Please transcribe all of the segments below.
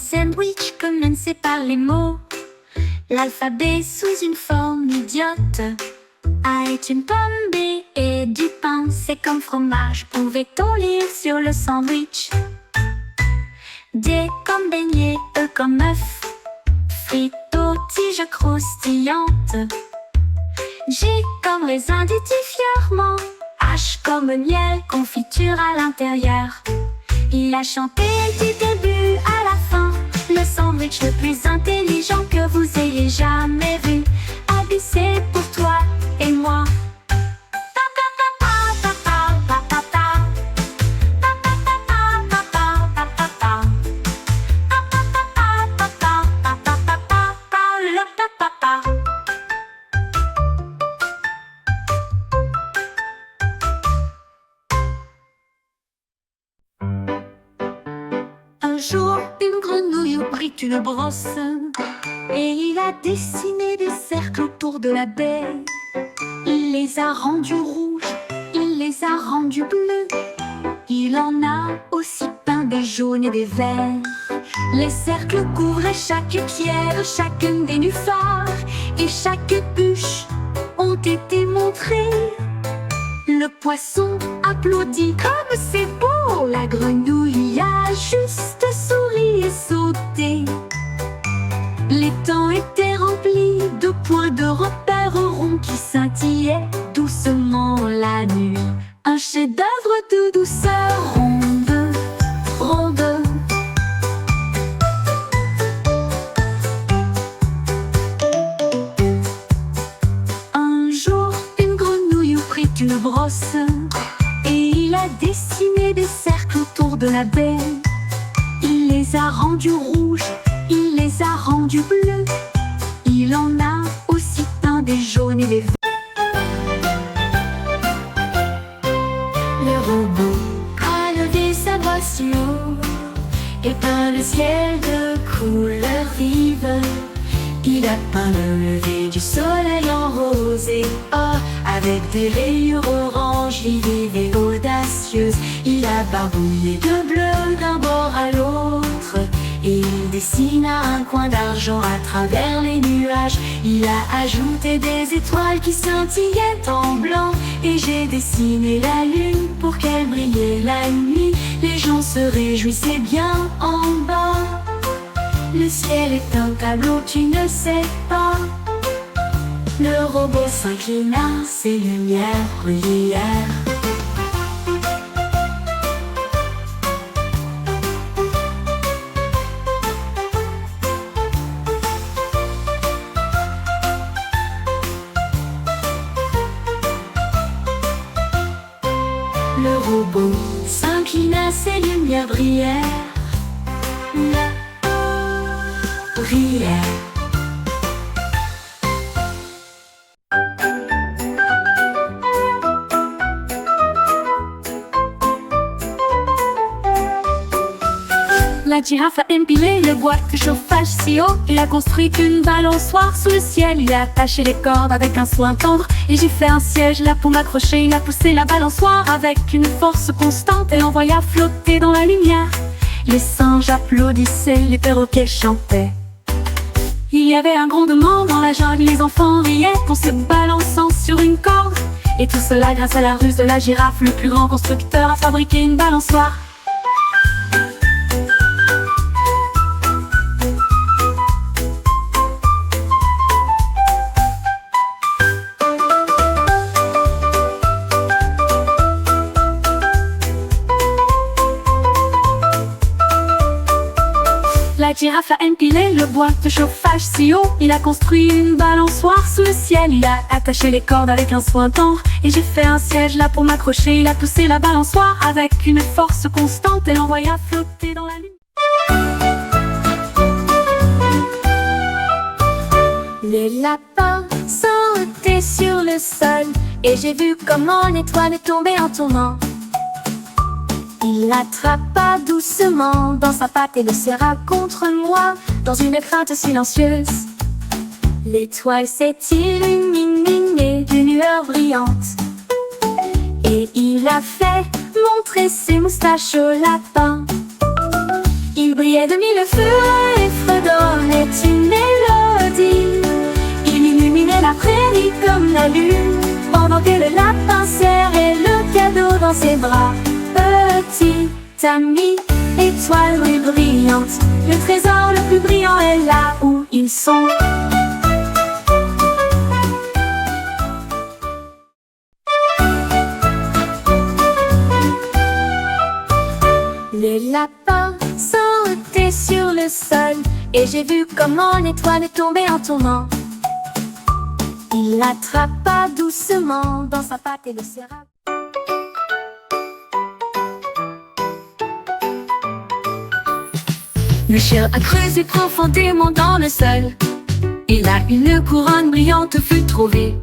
sandwich commencé par les mots. L'alphabet sous une forme idiote. A est une pomme, B et du pain, c'est comme fromage, pouvait-on lire sur le sandwich. D comme beignet, E comme œuf, frites aux tiges croustillantes. G comme raisin dit fièrement, H comme miel, confiture à l'intérieur. Il a chanté du début à la fin, le sandwich le plus intelligent que vous ayez jamais vu. A, B, C pour toi et moi. Un jour, une grenouille prit une brosse et il a dessiné des cercles autour de la baie. Il les a rendus rouges, il les a rendus bleus. Il en a aussi peint des jaunes et des verts. Les cercles couvraient chaque pierre, chacun des nénuphars, et chaque bûche ont été montrées. Le poisson applaudit comme c'est beau. La grenouille a juste souri et sauté. Les temps étaient remplis de points de repère ronds qui scintillaient doucement la nuit. Un chef-d'œuvre de douceur ronde, ronde. Un jour, une grenouille prit une brosse et il a dessiné des cercles autour de la baie. Il les a rendus rouges, il les a rendus bleus. Il en a aussi peint des jaunes et des verts. Le robot a levé sa brosse l'eau et peint le ciel de couleurs vives. Il a peint le lever du soleil en rose et or, avec des rayures orange vives et audacieuses. Il a barbouillé de bleu d'un bord à l'autre et il dessina un coin d'argent à travers les nuages. Il a ajouté des étoiles qui scintillaient en blanc et j'ai dessiné la lune pour qu'elle brillait la nuit. Les gens se réjouissaient bien en bas. Le ciel est un tableau, tu ne sais pas. Le robot s'inclina, ses lumières brillèrent. Le robot s'inclina, ses lumières brillèrent. Brillèrent. La girafe a empilé le bois de chauffage si haut. Il a construit une balançoire sous le ciel. Il a attaché les cordes avec un soin tendre. Et j'ai fait un siège là pour m'accrocher. Il a poussé la balançoire avec une force constante et l'envoya flotter dans la lumière. Les singes applaudissaient, les perroquets chantaient. Il y avait un grondement dans la jungle. Les enfants riaient en se balançant sur une corde. Et tout cela grâce à la ruse de la girafe. Le plus grand constructeur a fabriqué une balançoire. La girafe a empilé le bois de chauffage si haut. Il a construit une balançoire sous le ciel. Il a attaché les cordes avec un soin tendre. Et j'ai fait un siège là pour m'accrocher. Il a poussé la balançoire avec une force constante et l'envoya flotter dans la lune. Les lapins sautaient sur le sol et j'ai vu comment l'étoile est tombée en tournant. Il l'attrapa doucement dans sa patte et le serra contre moi dans une crainte silencieuse. L'étoile s'est illuminée d'une lueur brillante et il a fait montrer ses moustaches au lapin. Il brillait de mille feux et fredonnait une mélodie. Il illuminait la prairie comme la lune, pendant que le lapin serrait le cadeau dans ses bras. Petit ami, étoile brillante, le trésor le plus brillant est là où ils sont. Les lapins sautaient sur le sol, et j'ai vu comment l'étoile est tombée en tournant. Il l'attrapa doucement dans sa patte et le serra. Le chien a creusé profondément dans le sol, et là une couronne brillante fut trouvée.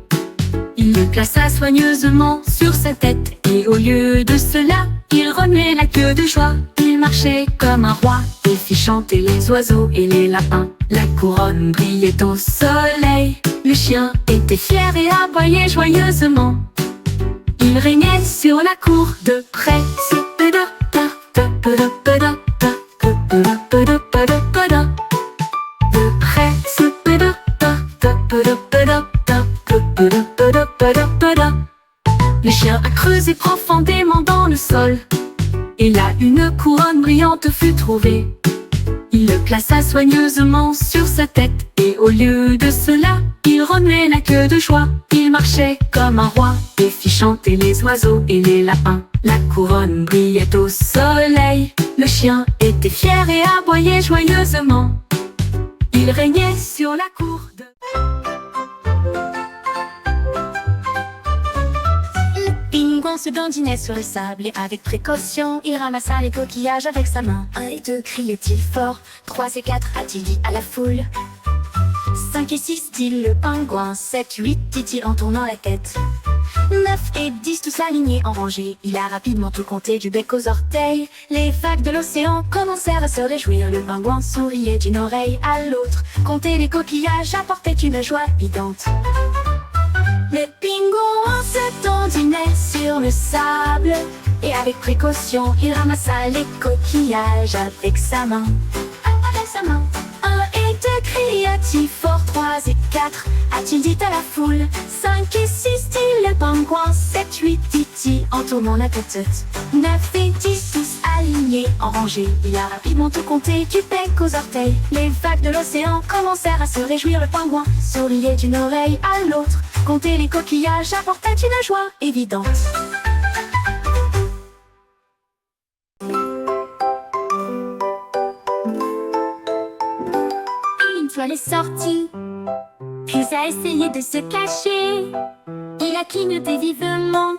Il le plaça soigneusement sur sa tête, et au lieu de cela, il remuait la queue de joie. Il marchait comme un roi et fit chanter les oiseaux et les lapins. La couronne brillait au soleil. Le chien était fier et aboyait joyeusement. Il régnait sur la cour de près. Le chien a creusé profondément dans le sol, et là une couronne brillante fut trouvée. Il le plaça soigneusement sur sa tête, et au lieu de cela, il remuait la queue de joie. Il marchait comme un roi et fit chanter les oiseaux et les lapins. La couronne brillait au soleil. Le chien était fier et aboyait joyeusement. Il régnait sur la cour de... Pingouin se dandinait sur le sable et avec précaution, il ramassa les coquillages avec sa main. 1 et 2 criait-il fort, 3 et 4 a-t-il dit à la foule. 5 et 6 dit le pingouin, 7, 8 dit-il en tournant la tête. 9 et 10 tous alignés en rangée, il a rapidement tout compté du bec aux orteils. Les vagues de l'océan commencèrent à se réjouir, le pingouin souriait d'une oreille à l'autre. Compter les coquillages apportait une joie évidente. Le pingouin se dandinait sur le sable, et avec précaution, il ramassa les coquillages avec sa main. Avec sa main. 1 et 2 cria-t-il fort, 3 et 4 a-t-il dit à la foule. 5 et 6 dit le pingouin, 7, 8 dit-il en tournant la tête. 9 et 10 tous alignés en rangée, il a rapidement tout compté du bec aux orteils. Les vagues de l'océan commencèrent à se réjouir, le pingouin souriait d'une oreille à l'autre. Compter les coquillages apportait une joie évidente. Une toile est sortie, puis a essayé de se cacher. Il a clignoté vivement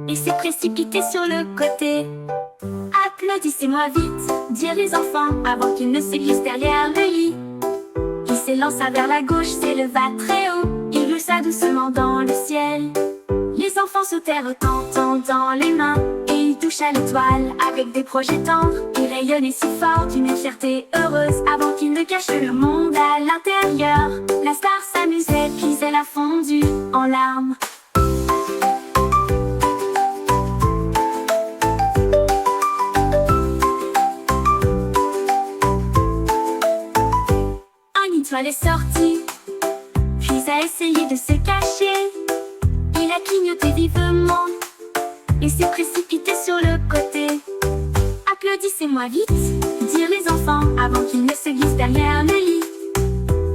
et s'est précipité sur le côté. Applaudissez-moi vite, dirent les enfants, avant qu'il ne se glisse derrière le lit. Il s'élança vers la gauche, s'éleva très haut. Il glissa doucement dans le ciel. Les enfants sautèrent tendant les mains, et il toucha l'étoile avec des projets tendres. Il rayonnait si fort d'une fierté heureuse, avant qu'il ne cache le monde à l'intérieur. La star s'amusait, puis elle a fondu en larmes. Une étoile est sortie, puis a essayé de se cacher. Il a clignoté vivement et s'est précipité sur le côté. Applaudissez-moi vite, dirent les enfants, avant qu'il ne se glisse derrière le lit.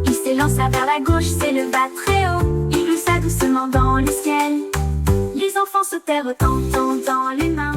Il s'élança vers la gauche, s'éleva très haut. Il glissa doucement dans le ciel. Les enfants sautèrent tendant les mains.